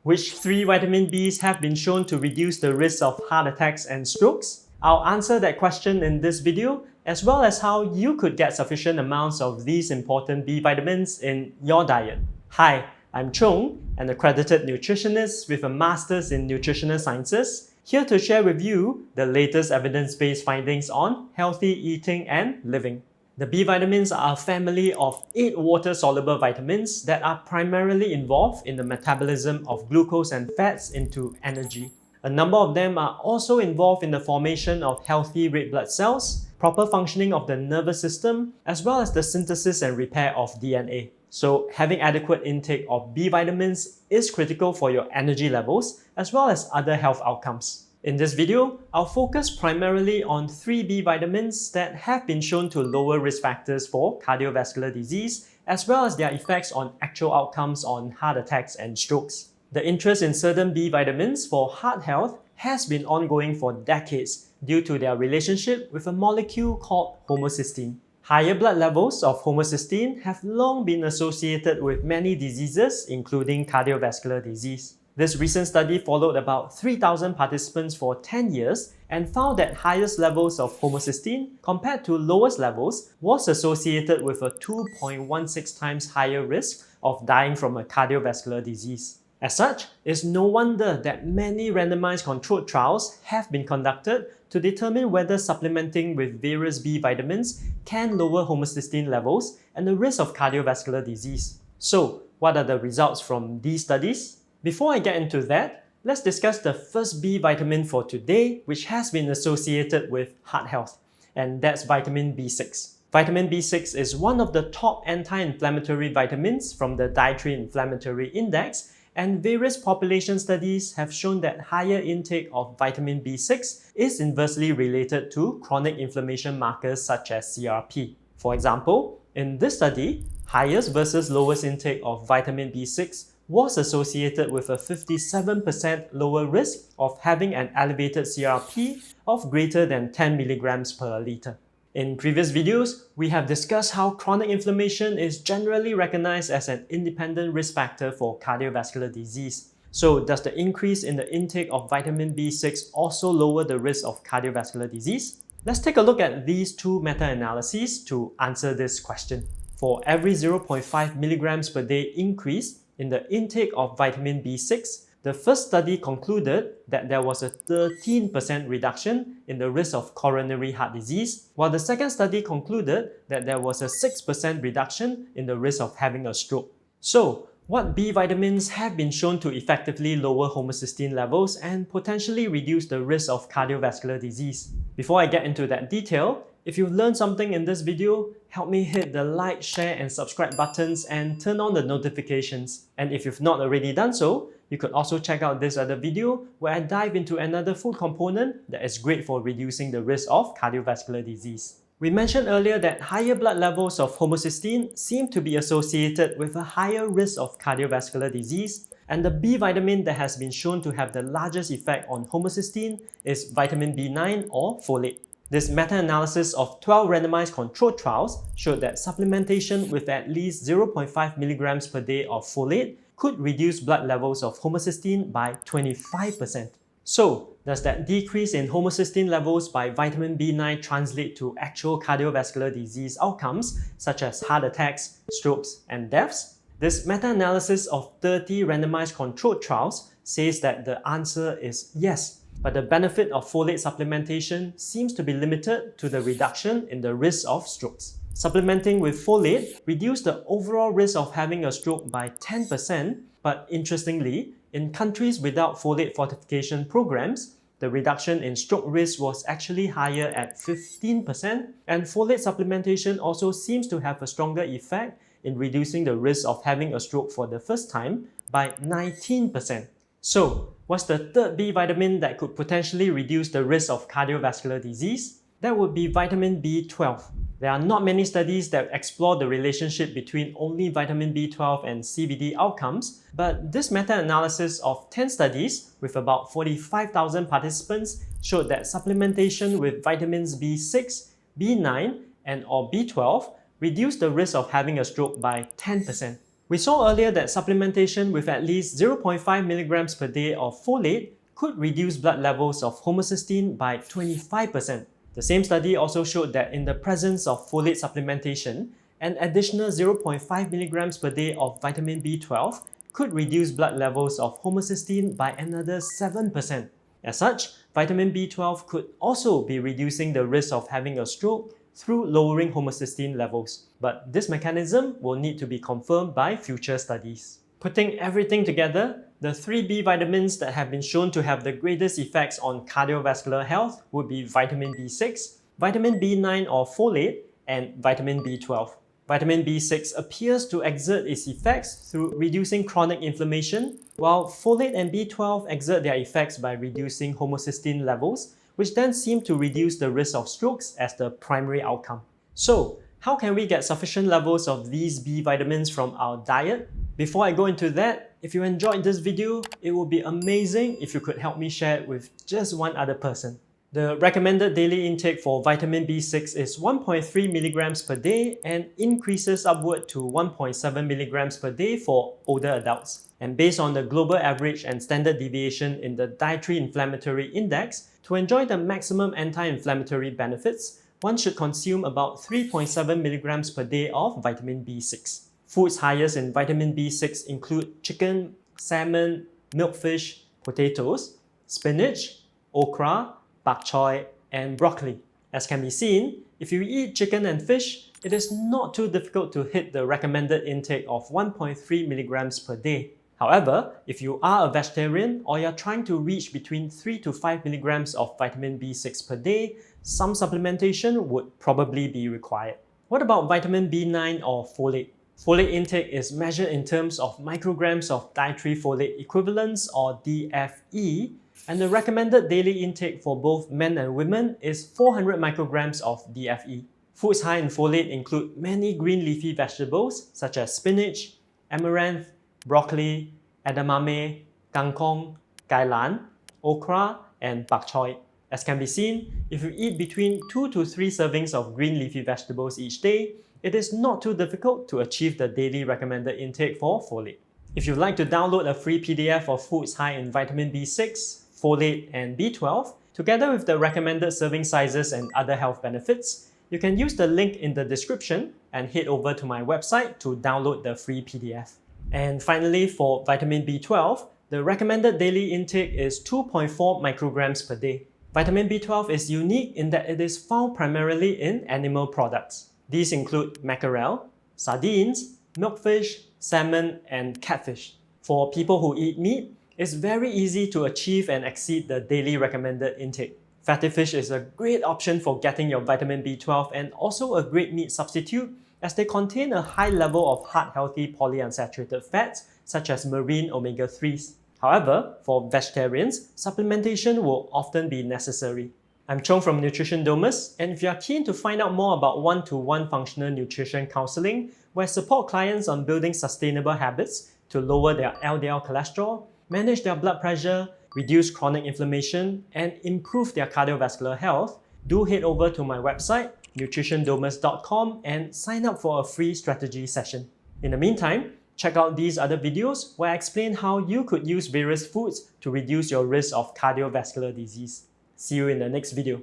Which 3 vitamin Bs have been shown to reduce the risk of heart attacks and strokes? I'll answer that question in this video, as well as how you could get sufficient amounts of these important B vitamins in your diet. Hi, I'm Chung, an accredited nutritionist with a master's in nutritional sciences, here to share with you the latest evidence-based findings on healthy eating and living. The B vitamins are a family of 8 water-soluble vitamins that are primarily involved in the metabolism of glucose and fats into energy. A number of them are also involved in the formation of healthy red blood cells, proper functioning of the nervous system, as well as the synthesis and repair of DNA. So having adequate intake of B vitamins is critical for your energy levels as well as other health outcomes. In this video, I'll focus primarily on 3 B vitamins that have been shown to lower risk factors for cardiovascular disease, as well as their effects on actual outcomes on heart attacks and strokes. The interest in certain B vitamins for heart health has been ongoing for decades due to their relationship with a molecule called homocysteine. Higher blood levels of homocysteine have long been associated with many diseases, including cardiovascular disease. This recent study followed about 3,000 participants for 10 years and found that highest levels of homocysteine compared to lowest levels was associated with a 2.16 times higher risk of dying from a cardiovascular disease. As such, it's no wonder that many randomized controlled trials have been conducted to determine whether supplementing with various B vitamins can lower homocysteine levels and the risk of cardiovascular disease. So, what are the results from these studies? Before I get into that, let's discuss the first B vitamin for today, which has been associated with heart health, and that's vitamin B6. Vitamin B6 is one of the top anti-inflammatory vitamins from the Dietary Inflammatory Index, and various population studies have shown that higher intake of vitamin B6 is inversely related to chronic inflammation markers such as CRP. For example, in this study, highest versus lowest intake of vitamin B6 was associated with a 57% lower risk of having an elevated CRP of greater than 10 mg per liter. In previous videos, we have discussed how chronic inflammation is generally recognized as an independent risk factor for cardiovascular disease. So does the increase in the intake of vitamin B6 also lower the risk of cardiovascular disease? Let's take a look at these 2 meta-analyses to answer this question. For every 0.5 mg per day increase in the intake of vitamin B6, the first study concluded that there was a 13% reduction in the risk of coronary heart disease, while the second study concluded that there was a 6% reduction in the risk of having a stroke. So, what B vitamins have been shown to effectively lower homocysteine levels and potentially reduce the risk of cardiovascular disease? Before I get into that detail, if you've learned something in this video, help me hit the like, share and subscribe buttons and turn on the notifications. And if you've not already done so, you could also check out this other video where I dive into another food component that is great for reducing the risk of cardiovascular disease. We mentioned earlier that higher blood levels of homocysteine seem to be associated with a higher risk of cardiovascular disease, and the B vitamin that has been shown to have the largest effect on homocysteine is vitamin B9 or folate. This meta-analysis of 12 randomized controlled trials showed that supplementation with at least 0.5 mg per day of folate could reduce blood levels of homocysteine by 25%. So, does that decrease in homocysteine levels by vitamin B9 translate to actual cardiovascular disease outcomes such as heart attacks, strokes, and deaths? This meta-analysis of 30 randomized controlled trials says that the answer is yes. But the benefit of folate supplementation seems to be limited to the reduction in the risk of strokes. Supplementing with folate reduced the overall risk of having a stroke by 10%, but interestingly, in countries without folate fortification programs, the reduction in stroke risk was actually higher at 15%, and folate supplementation also seems to have a stronger effect in reducing the risk of having a stroke for the first time by 19%. So, what's the third B vitamin that could potentially reduce the risk of cardiovascular disease? That would be vitamin B12. There are not many studies that explore the relationship between only vitamin B12 and CVD outcomes, but this meta-analysis of 10 studies with about 45,000 participants showed that supplementation with vitamins B6, B9, and or B12 reduced the risk of having a stroke by 10%. We saw earlier that supplementation with at least 0.5 milligrams per day of folate could reduce blood levels of homocysteine by 25%. The same study also showed that in the presence of folate supplementation, an additional 0.5 milligrams per day of vitamin B12 could reduce blood levels of homocysteine by another 7%. As such, vitamin B12 could also be reducing the risk of having a stroke through lowering homocysteine levels. But this mechanism will need to be confirmed by future studies. Putting everything together, the 3 B vitamins that have been shown to have the greatest effects on cardiovascular health would be vitamin B6, vitamin B9 or folate, and vitamin B12. Vitamin B6 appears to exert its effects through reducing chronic inflammation, while folate and B12 exert their effects by reducing homocysteine levels, which then seem to reduce the risk of strokes as the primary outcome. So, how can we get sufficient levels of these B vitamins from our diet? Before I go into that, if you enjoyed this video, it would be amazing if you could help me share it with just one other person. The recommended daily intake for vitamin B6 is 1.3 milligrams per day and increases upward to 1.7 milligrams per day for older adults. And based on the global average and standard deviation in the dietary inflammatory index, to enjoy the maximum anti-inflammatory benefits, one should consume about 3.7 milligrams per day of vitamin B6. Foods highest in vitamin B6 include chicken, salmon, milkfish, potatoes, spinach, okra, bok choy, and broccoli. As can be seen, if you eat chicken and fish, it is not too difficult to hit the recommended intake of 1.3 milligrams per day. However, if you are a vegetarian or you're trying to reach between 3 to 5 milligrams of vitamin B6 per day, some supplementation would probably be required. What about vitamin B9 or folate? Folate intake is measured in terms of micrograms of dietary folate equivalents or DFE, and the recommended daily intake for both men and women is 400 micrograms of DFE. Foods high in folate include many green leafy vegetables such as spinach, amaranth, broccoli, edamame, kangkong, kailan, okra, and bok choy. As can be seen, if you eat between 2 to 3 servings of green leafy vegetables each day, it is not too difficult to achieve the daily recommended intake for folate. If you'd like to download a free PDF of foods high in vitamin B6, folate, and B12, together with the recommended serving sizes and other health benefits, you can use the link in the description and head over to my website to download the free PDF. And finally, for vitamin B12, the recommended daily intake is 2.4 micrograms per day. Vitamin B12 is unique in that it is found primarily in animal products. These include mackerel, sardines, milkfish, salmon, and catfish. For people who eat meat, it's very easy to achieve and exceed the daily recommended intake. Fatty fish is a great option for getting your vitamin B12 and also a great meat substitute as they contain a high level of heart-healthy polyunsaturated fats such as marine omega-3s. However, for vegetarians, supplementation will often be necessary. I'm Chong from Nutrition Domus, and if you are keen to find out more about one-to-one functional nutrition counseling, where I support clients on building sustainable habits to lower their LDL cholesterol, manage their blood pressure, reduce chronic inflammation, and improve their cardiovascular health, do head over to my website, nutritiondomus.com, and sign up for a free strategy session. In the meantime, check out these other videos where I explain how you could use various foods to reduce your risk of cardiovascular disease. See you in the next video.